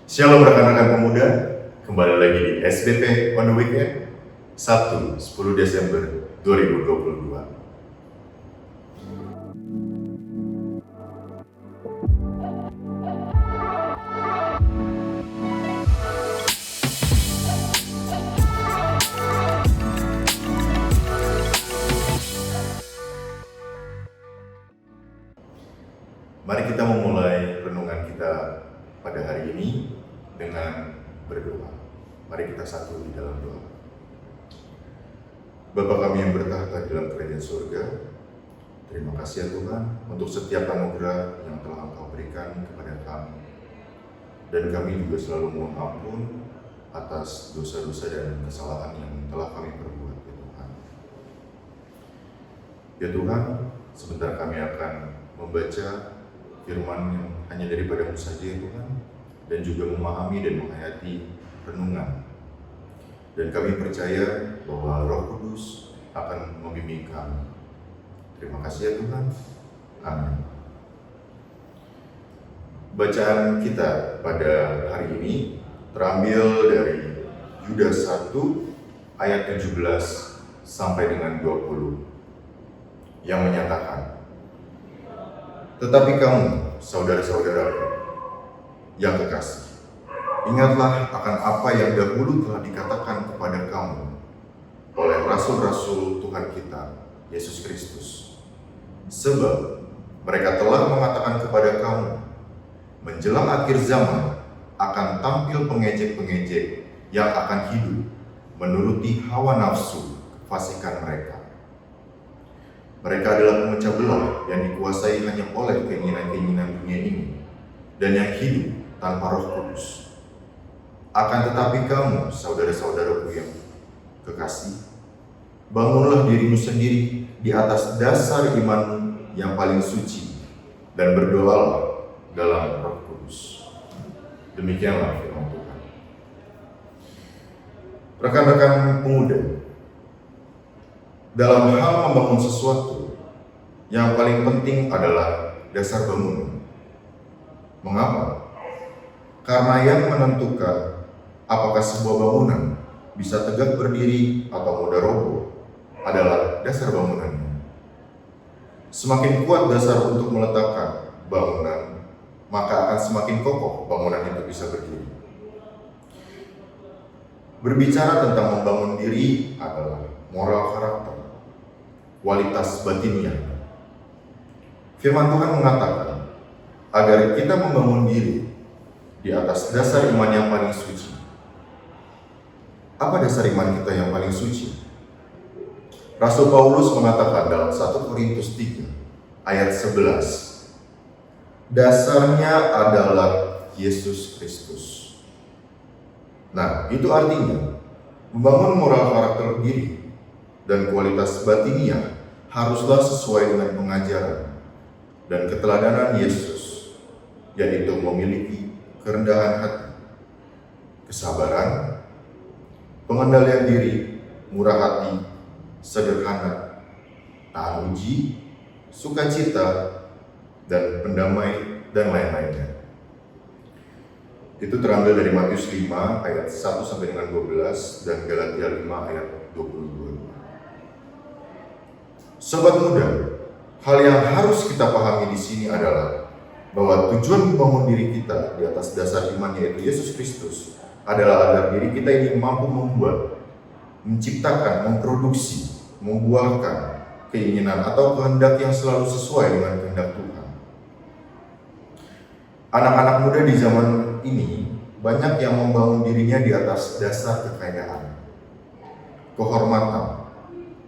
Shalom rekan-rekan pemuda, kembali lagi di SBP on the Weekend, Sabtu 10 Desember 2022. Mari kita memulai renungan kita pada hari ini dengan berdoa. Mari kita satu di dalam doa. Bapa kami yang bertahta di dalam kerajaan surga, terima kasih ya Tuhan untuk setiap anugerah yang telah Engkau berikan kepada kami. Dan kami juga selalu mohon ampun atas dosa-dosa dan kesalahan yang telah kami perbuat ya Tuhan. Ya Tuhan, sebentar kami akan membaca firman yang hanya daripada-Mu saja ya Tuhan, dan juga memahami dan menghayati renungan. Dan kami percaya bahwa Roh Kudus akan membimbing kami. Terima kasih ya Tuhan. Amin. Bacaan kita pada hari ini terambil dari Yudas 1 ayat 17 sampai dengan 20 yang menyatakan, "Tetapi kamu, saudara-saudaraku yang kekasih, ingatlah akan apa yang dahulu telah dikatakan kepada kamu oleh rasul-rasul Tuhan kita, Yesus Kristus. Sebab mereka telah mengatakan kepada kamu, menjelang akhir zaman akan tampil pengejek-pengejek yang akan hidup menuruti hawa nafsu kefasikan mereka. Mereka adalah pemecah belah yang dikuasai hanya oleh keinginan-keinginan dunia ini dan yang hidup tanpa Roh Kudus. Akan tetapi kamu, saudara-saudaraku yang kekasih, bangunlah dirimu sendiri di atas dasar imanmu yang paling suci dan berdoalah dalam Roh Kudus." Demikianlah firman Tuhan. Rekan-rekan pemuda, dalam hal membangun sesuatu, yang paling penting adalah dasar bangunan. Mengapa? Karena yang menentukan apakah sebuah bangunan bisa tegak berdiri atau mudah roboh adalah dasar bangunannya. Semakin kuat dasar untuk meletakkan bangunan, maka akan semakin kokoh bangunan itu bisa berdiri. Berbicara tentang membangun diri adalah moral karakter, kualitas batiniah. Firman Tuhan mengatakan agar kita membangun diri di atas dasar iman yang paling suci. Apa dasar iman kita yang paling suci? Rasul Paulus mengatakan dalam 1 Korintus 3 ayat 11, dasarnya adalah Yesus Kristus. Nah, itu artinya membangun moral karakter diri dan kualitas batiniah haruslah sesuai dengan pengajaran dan keteladanan Yesus, yaitu memiliki kerendahan hati, kesabaran, pengendalian diri, murah hati, sederhana, tahan uji, sukacita, dan pendamai, dan lain-lainnya. Itu terambil dari Matius 5 ayat 1 sampai dengan 12 dan Galatia 5 ayat 22. Sobat muda, hal yang harus kita pahami di sini adalah bahwa tujuan membangun diri kita di atas dasar iman yaitu Yesus Kristus adalah agar diri kita ini mampu membuat, menciptakan, memproduksi, membuahkan keinginan atau kehendak yang selalu sesuai dengan kehendak Tuhan. Anak-anak muda di zaman ini banyak yang membangun dirinya di atas dasar kekayaan, kehormatan,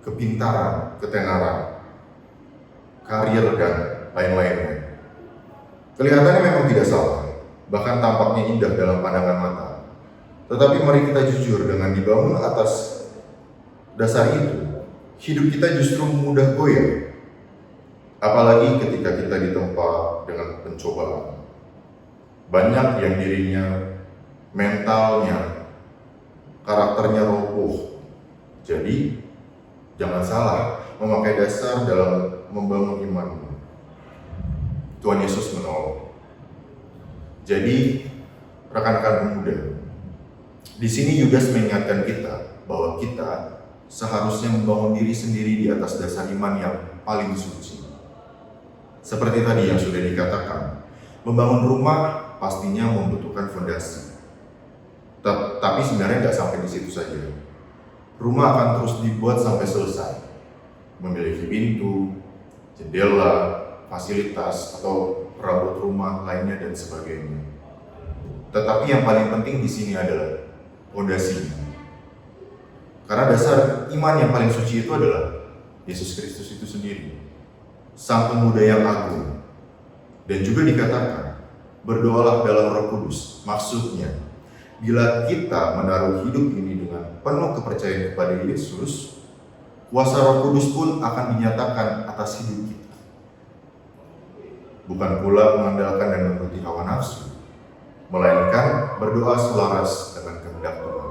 kepintaran, ketenaran, karir, dan lain-lainnya. Kelihatannya memang tidak salah, bahkan tampaknya indah dalam pandangan mata. Tetapi mari kita jujur, dengan dibangun atas dasar itu, hidup kita justru mudah goyah. Apalagi ketika kita ditempa dengan pencobaan. Banyak yang dirinya, mentalnya, karakternya roboh. Jadi, jangan salah memakai dasar dalam membangun imanmu. Tuhan Yesus menolong. Jadi, rekan-rekan pemuda, di sini Yudas mengingatkan kita bahwa kita seharusnya membangun diri sendiri di atas dasar iman yang paling suci. Seperti tadi yang sudah dikatakan, membangun rumah pastinya membutuhkan fondasi. Tapi sebenarnya nggak sampai di situ saja. Rumah akan terus dibuat sampai selesai, memiliki pintu, jendela, fasilitas, atau perabot rumah lainnya dan sebagainya. Tetapi yang paling penting di sini adalah fondasinya. Karena dasar iman yang paling suci itu adalah Yesus Kristus itu sendiri, Sang Pemuda yang agung. Dan juga dikatakan, berdoalah dalam Roh Kudus. Maksudnya, bila kita menaruh hidup ini dengan penuh kepercayaan kepada Yesus, kuasa Roh Kudus pun akan dinyatakan atas hidup kita. Bukan pula mengandalkan dan menuruti hawa nafsu, melainkan berdoa selaras dengan kehendak Tuhan.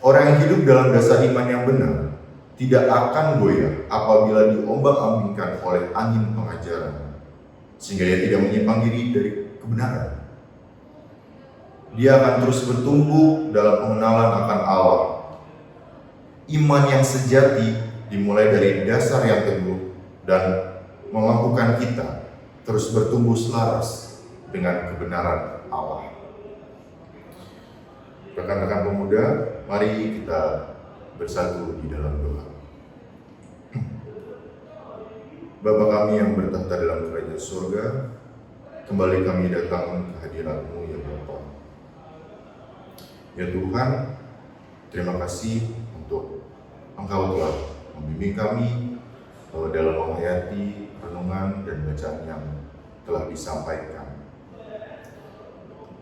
Orang yang hidup dalam dasar iman yang benar tidak akan goyah apabila diombang-ambingkan oleh angin pengajaran, sehingga ia tidak menyimpang diri dari kebenaran. Dia akan terus bertumbuh dalam pengenalan akan Allah. Iman yang sejati dimulai dari dasar yang teguh dan memampukan kita terus bertumbuh selaras dengan kebenaran Allah. Rekan-rekan pemuda, mari kita bersatu di dalam doa. Bapa kami yang bertahta dalam kerajaan surga, kembali kami datang ke hadirat-Mu ya Bapa. Ya Tuhan, terima kasih untuk Engkau telah membimbing kami dalam menghayati renungan dan bacaan yang telah disampaikan.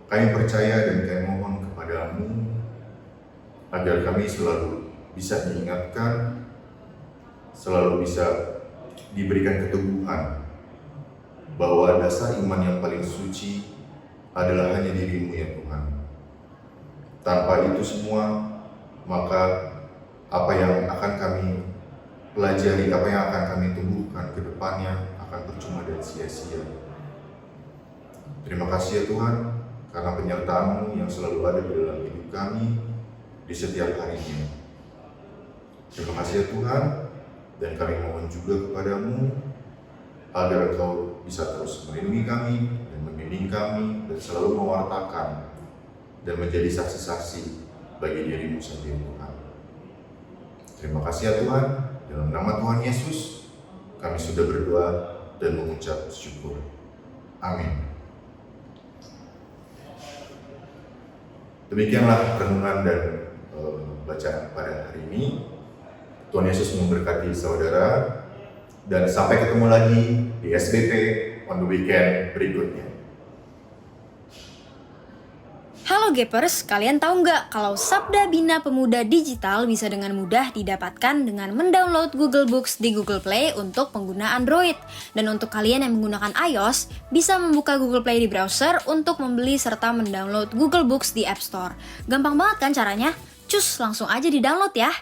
Kami percaya dan kami mohon kepada-Mu agar kami selalu bisa diingatkan, selalu bisa diberikan keteguhan bahwa dasar iman yang paling suci adalah hanya diri-Mu ya Tuhan. Tanpa itu semua, maka apa yang akan kami pelajari, apa yang akan kami tumbuhkan ke depannya akan percuma dan sia-sia. Terima kasih ya Tuhan, karena penyertaan-Mu yang selalu ada di dalam hidup kami di setiap harinya. Terima kasih ya Tuhan, dan kami mohon juga kepada-Mu agar Engkau bisa terus melindungi kami dan membimbing kami dan selalu mewartakan dan menjadi saksi-saksi bagi diri-Mu sendiri Tuhan. Terima kasih ya Tuhan, dalam nama Tuhan Yesus kami sudah berdoa dan mengucap syukur. Amin. Demikianlah renungan dan bacaan pada hari ini. Tuhan Yesus memberkati saudara, dan sampai ketemu lagi di SBT on the weekend berikutnya. Halo Gapers, kalian tahu nggak kalau Sabda Bina Pemuda Digital bisa dengan mudah didapatkan dengan mendownload Google Books di Google Play untuk pengguna Android. Dan untuk kalian yang menggunakan iOS, bisa membuka Google Play di browser untuk membeli serta mendownload Google Books di App Store. Gampang banget kan caranya? Cus, langsung aja di-download ya!